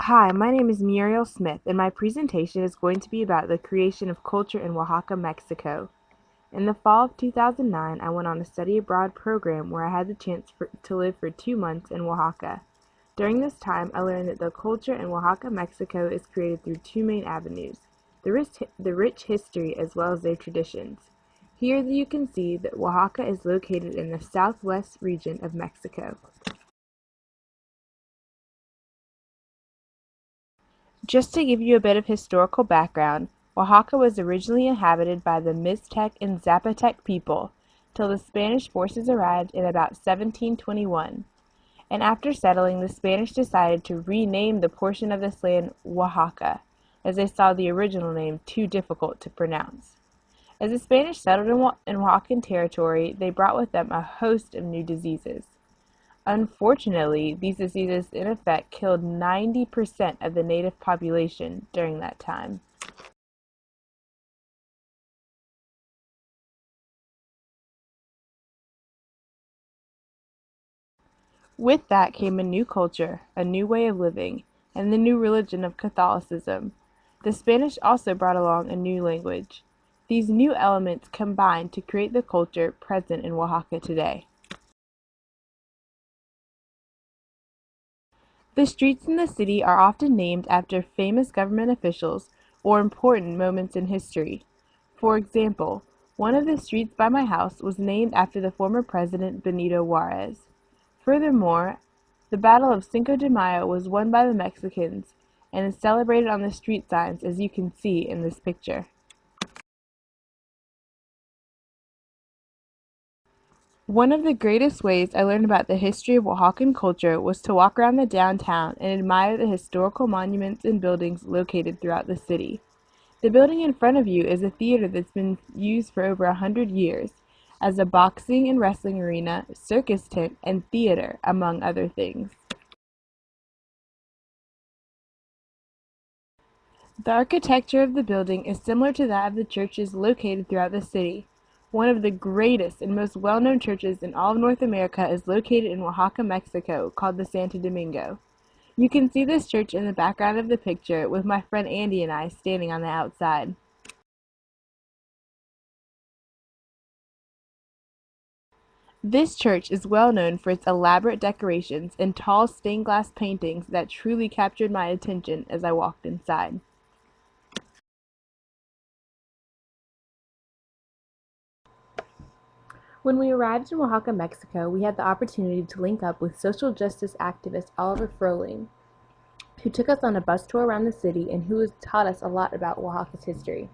Hi, my name is Muriel Smith, and my presentation is going to be about the creation of culture in Oaxaca, Mexico. In the fall of 2009, I went on a study abroad program where I had the chance to live for 2 months in Oaxaca. During this time, I learned that the culture in Oaxaca, Mexico is created through two main avenues, the rich history as well as their traditions. Here you can see that Oaxaca is located in the southwest region of Mexico. Just to give you a bit of historical background, Oaxaca was originally inhabited by the Mixtec and Zapotec people till the Spanish forces arrived in about 1721, and after settling, the Spanish decided to rename the portion of this land Oaxaca, as they saw the original name too difficult to pronounce. As the Spanish settled in Oaxacan territory, they brought with them a host of new diseases. Unfortunately, these diseases in effect killed 90% of the native population during that time. With that came a new culture, a new way of living, and the new religion of Catholicism. The Spanish also brought along a new language. These new elements combined to create the culture present in Oaxaca today. The streets in the city are often named after famous government officials or important moments in history. For example, one of the streets by my house was named after the former president Benito Juarez. Furthermore, the Battle of Cinco de Mayo was won by the Mexicans and is celebrated on the street signs as you can see in this picture. One of the greatest ways I learned about the history of Oaxacan culture was to walk around the downtown and admire the historical monuments and buildings located throughout the city. The building in front of you is a theater that's been used for over 100 years as a boxing and wrestling arena, circus tent, and theater, among other things. The architecture of the building is similar to that of the churches located throughout the city. One of the greatest and most well-known churches in all of North America is located in Oaxaca, Mexico, called the Santo Domingo. You can see this church in the background of the picture with my friend Andy and I standing on the outside. This church is well known for its elaborate decorations and tall stained glass paintings that truly captured my attention as I walked inside. When we arrived in Oaxaca, Mexico, we had the opportunity to link up with social justice activist Oliver Froling, who took us on a bus tour around the city and who has taught us a lot about Oaxaca's history.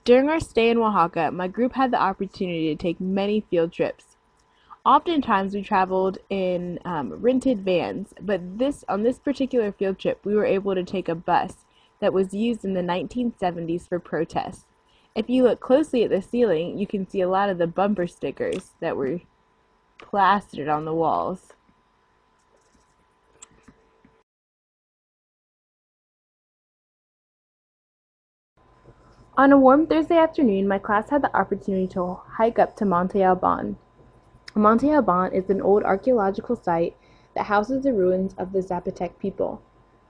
During our stay in Oaxaca, my group had the opportunity to take many field trips. Oftentimes we traveled in rented vans, but on this particular field trip we were able to take a bus that was used in the 1970s for protests. If you look closely at the ceiling, you can see a lot of the bumper stickers that were plastered on the walls. On a warm Thursday afternoon, my class had the opportunity to hike up to Monte Alban. Monte Alban is an old archaeological site that houses the ruins of the Zapotec people.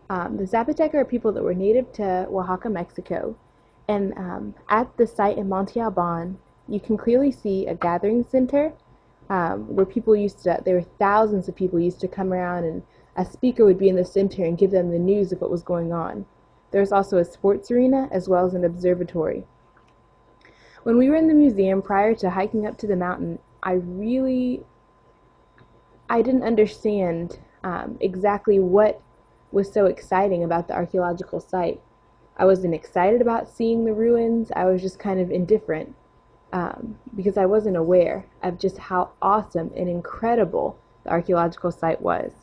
The Zapotec are people that were native to Oaxaca, Mexico, and at the site in Monte Alban, you can clearly see a gathering center where there were thousands of people used to come around, and a speaker would be in the center and give them the news of what was going on. There's also a sports arena as well as an observatory. When we were in the museum prior to hiking up to the mountain, I didn't understand exactly what was so exciting about the archaeological site. I wasn't excited about seeing the ruins. I was just kind of indifferent because I wasn't aware of just how awesome and incredible the archaeological site was.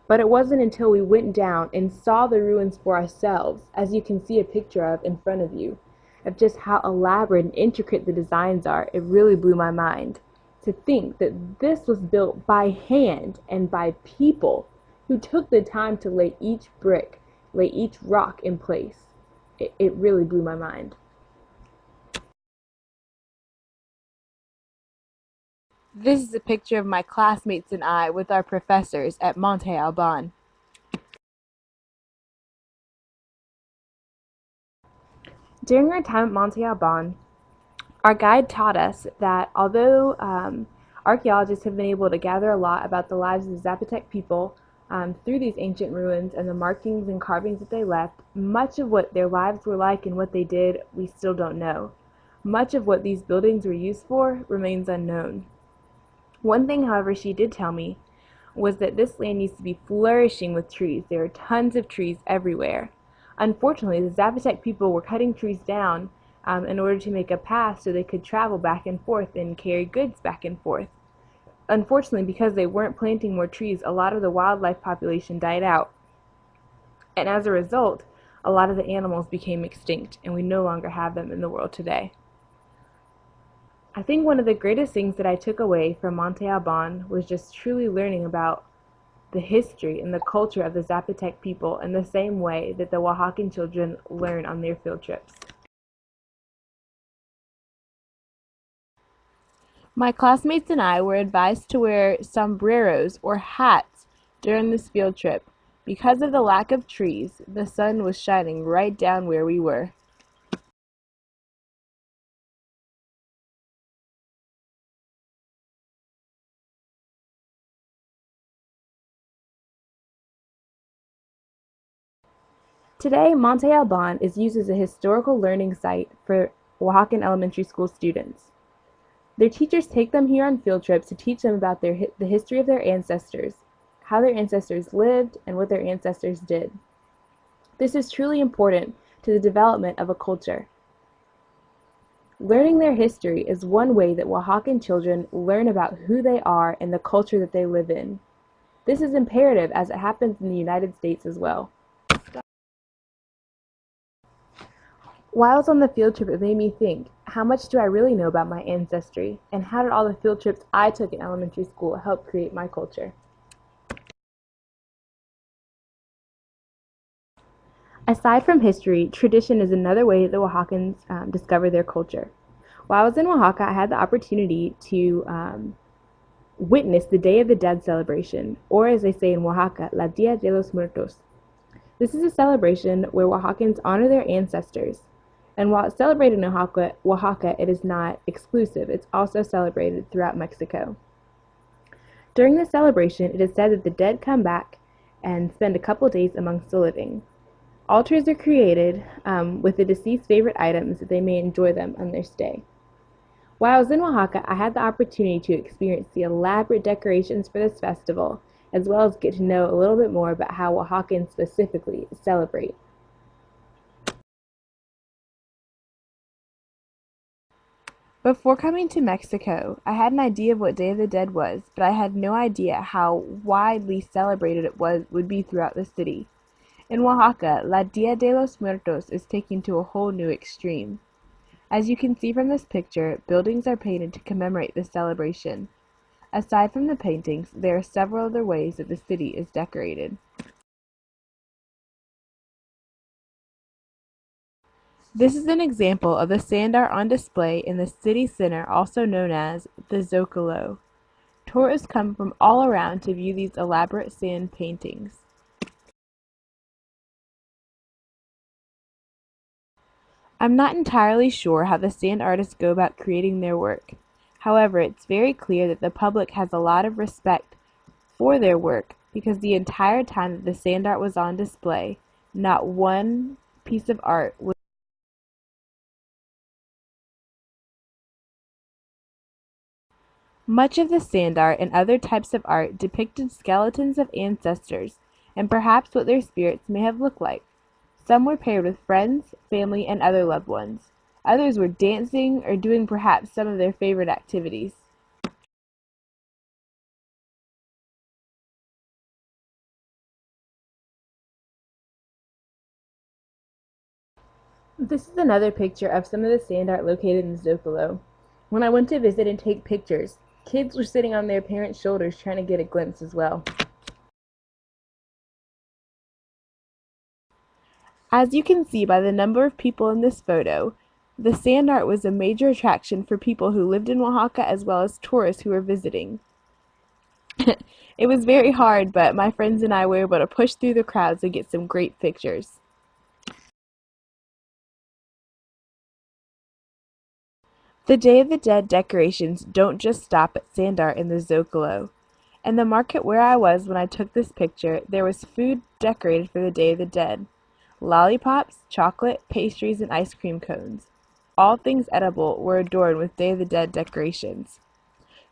But it wasn't until we went down and saw the ruins for ourselves, as you can see a picture of in front of you, of just how elaborate and intricate the designs are. It really blew my mind to think that this was built by hand and by people who took the time to lay each brick, lay each rock in place. It really blew my mind. This is a picture of my classmates and I with our professors at Monte Alban. During our time at Monte Alban, our guide taught us that although archaeologists have been able to gather a lot about the lives of the Zapotec people through these ancient ruins and the markings and carvings that they left, much of what their lives were like and what they did, we still don't know. Much of what these buildings were used for remains unknown. One thing, however, she did tell me was that this land used to be flourishing with trees. There are tons of trees everywhere. Unfortunately, the Zapotec people were cutting trees down in order to make a path so they could travel back and forth and carry goods back and forth. Unfortunately, because they weren't planting more trees, a lot of the wildlife population died out. And as a result, a lot of the animals became extinct, and we no longer have them in the world today. I think one of the greatest things that I took away from Monte Alban was just truly learning about the history and the culture of the Zapotec people in the same way that the Oaxacan children learn on their field trips. My classmates and I were advised to wear sombreros or hats during this field trip. Because of the lack of trees, the sun was shining right down where we were. Today, Monte Alban is used as a historical learning site for Oaxacan elementary school students. Their teachers take them here on field trips to teach them about the history of their ancestors, how their ancestors lived, and what their ancestors did. This is truly important to the development of a culture. Learning their history is one way that Oaxacan children learn about who they are and the culture that they live in. This is imperative as it happens in the United States as well. While I was on the field trip, it made me think, how much do I really know about my ancestry? And how did all the field trips I took in elementary school help create my culture? Aside from history, tradition is another way that Oaxacans discover their culture. While I was in Oaxaca, I had the opportunity to witness the Day of the Dead celebration, or as they say in Oaxaca, La Dia de los Muertos. This is a celebration where Oaxacans honor their ancestors. And while it's celebrated in Oaxaca, it is not exclusive. It's also celebrated throughout Mexico. During this celebration, it is said that the dead come back and spend a couple days amongst the living. Altars are created with the deceased's favorite items that they may enjoy them on their stay. While I was in Oaxaca, I had the opportunity to experience the elaborate decorations for this festival, as well as get to know a little bit more about how Oaxacans specifically celebrate. Before coming to Mexico, I had an idea of what Day of the Dead was, but I had no idea how widely celebrated it would be throughout the city. In Oaxaca, La Dia de los Muertos is taken to a whole new extreme. As you can see from this picture, buildings are painted to commemorate this celebration. Aside from the paintings, there are several other ways that the city is decorated. This is an example of the sand art on display in the city center, also known as the Zocalo. Tourists come from all around to view these elaborate sand paintings. I'm not entirely sure how the sand artists go about creating their work. However, it's very clear that the public has a lot of respect for their work because the entire time that the sand art was on display, not one piece of art was. Much of the sand art and other types of art depicted skeletons of ancestors and perhaps what their spirits may have looked like. Some were paired with friends, family, and other loved ones. Others were dancing or doing perhaps some of their favorite activities. This is another picture of some of the sand art located in Zocalo. When I went to visit and take pictures, kids were sitting on their parents' shoulders trying to get a glimpse as well. As you can see by the number of people in this photo, The sand art was a major attraction for people who lived in Oaxaca as well as tourists who were visiting. It was very hard, but my friends and I were able to push through the crowds and get some great pictures. The Day of the Dead decorations don't just stop at sand art in the Zocalo. In the market where I was when I took this picture, there was food decorated for the Day of the Dead. Lollipops, chocolate, pastries, and ice cream cones. All things edible were adorned with Day of the Dead decorations.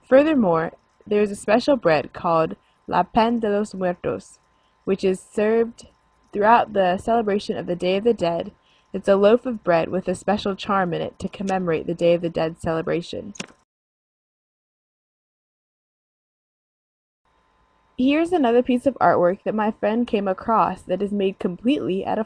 Furthermore, there is a special bread called La Pan de los Muertos, which is served throughout the celebration of the Day of the Dead. It's a loaf of bread with a special charm in it to commemorate the Day of the Dead celebration. Here's another piece of artwork that my friend came across that is made completely out of.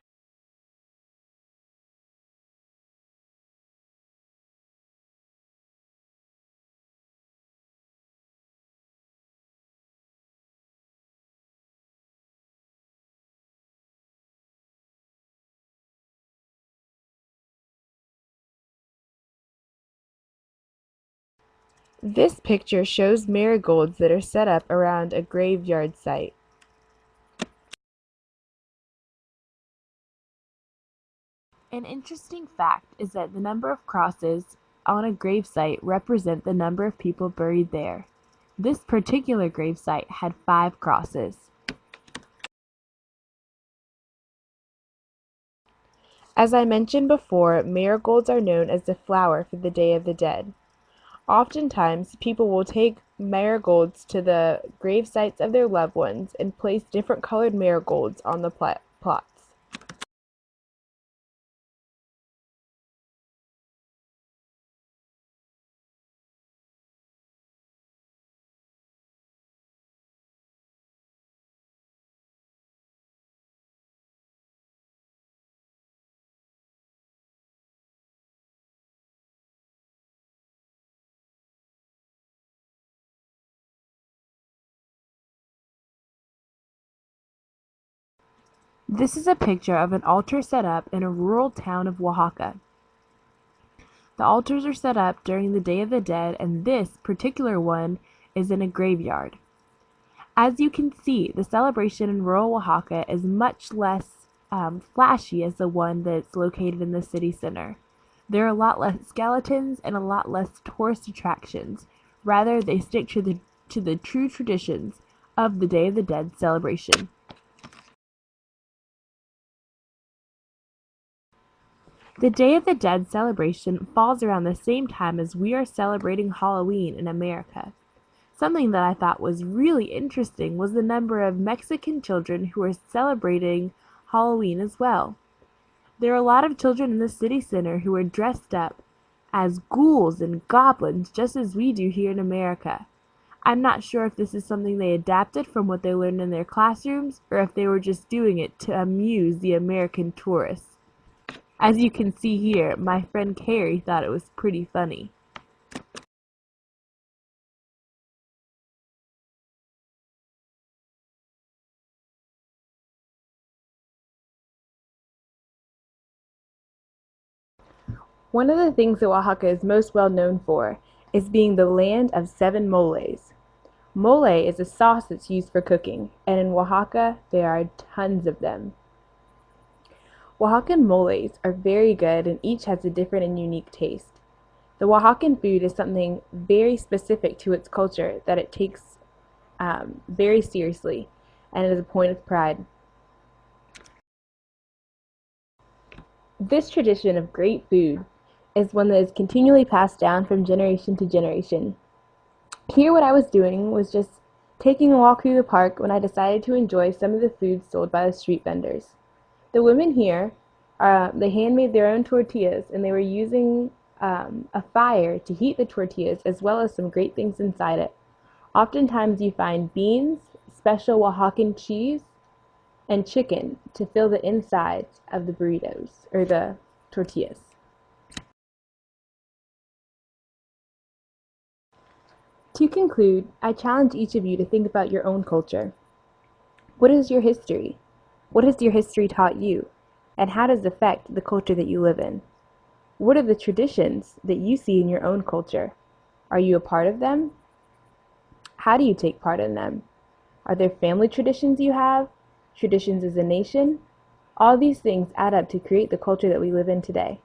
This picture shows marigolds that are set up around a graveyard site. An interesting fact is that the number of crosses on a gravesite represent the number of people buried there. This particular gravesite had 5 crosses. As I mentioned before, marigolds are known as the flower for the Day of the Dead. Oftentimes, people will take marigolds to the grave sites of their loved ones and place different colored marigolds on the plots. This is a picture of an altar set up in a rural town of Oaxaca. The altars are set up during the Day of the Dead, and this particular one is in a graveyard. As you can see, the celebration in rural Oaxaca is much less flashy as the one that's located in the city center. There are a lot less skeletons and a lot less tourist attractions. Rather, they stick to the true traditions of the Day of the Dead celebration. The Day of the Dead celebration falls around the same time as we are celebrating Halloween in America. Something that I thought was really interesting was the number of Mexican children who are celebrating Halloween as well. There are a lot of children in the city center who are dressed up as ghouls and goblins just as we do here in America. I'm not sure if this is something they adapted from what they learned in their classrooms or if they were just doing it to amuse the American tourists. As you can see here, my friend Carrie thought it was pretty funny. One of the things that Oaxaca is most well known for is being the land of 7 moles. Mole is a sauce that's used for cooking, and in Oaxaca there are tons of them. Oaxacan moles are very good and each has a different and unique taste. The Oaxacan food is something very specific to its culture that it takes very seriously and is a point of pride. This tradition of great food is one that is continually passed down from generation to generation. Here what I was doing was just taking a walk through the park when I decided to enjoy some of the foods sold by the street vendors. The women here, they handmade their own tortillas and they were using a fire to heat the tortillas as well as some great things inside it. Oftentimes you find beans, special Oaxacan cheese, and chicken to fill the insides of the burritos or the tortillas. To conclude, I challenge each of you to think about your own culture. What is your history? What has your history taught you? And how does it affect the culture that you live in? What are the traditions that you see in your own culture? Are you a part of them? How do you take part in them? Are there family traditions you have? Traditions as a nation? All these things add up to create the culture that we live in today.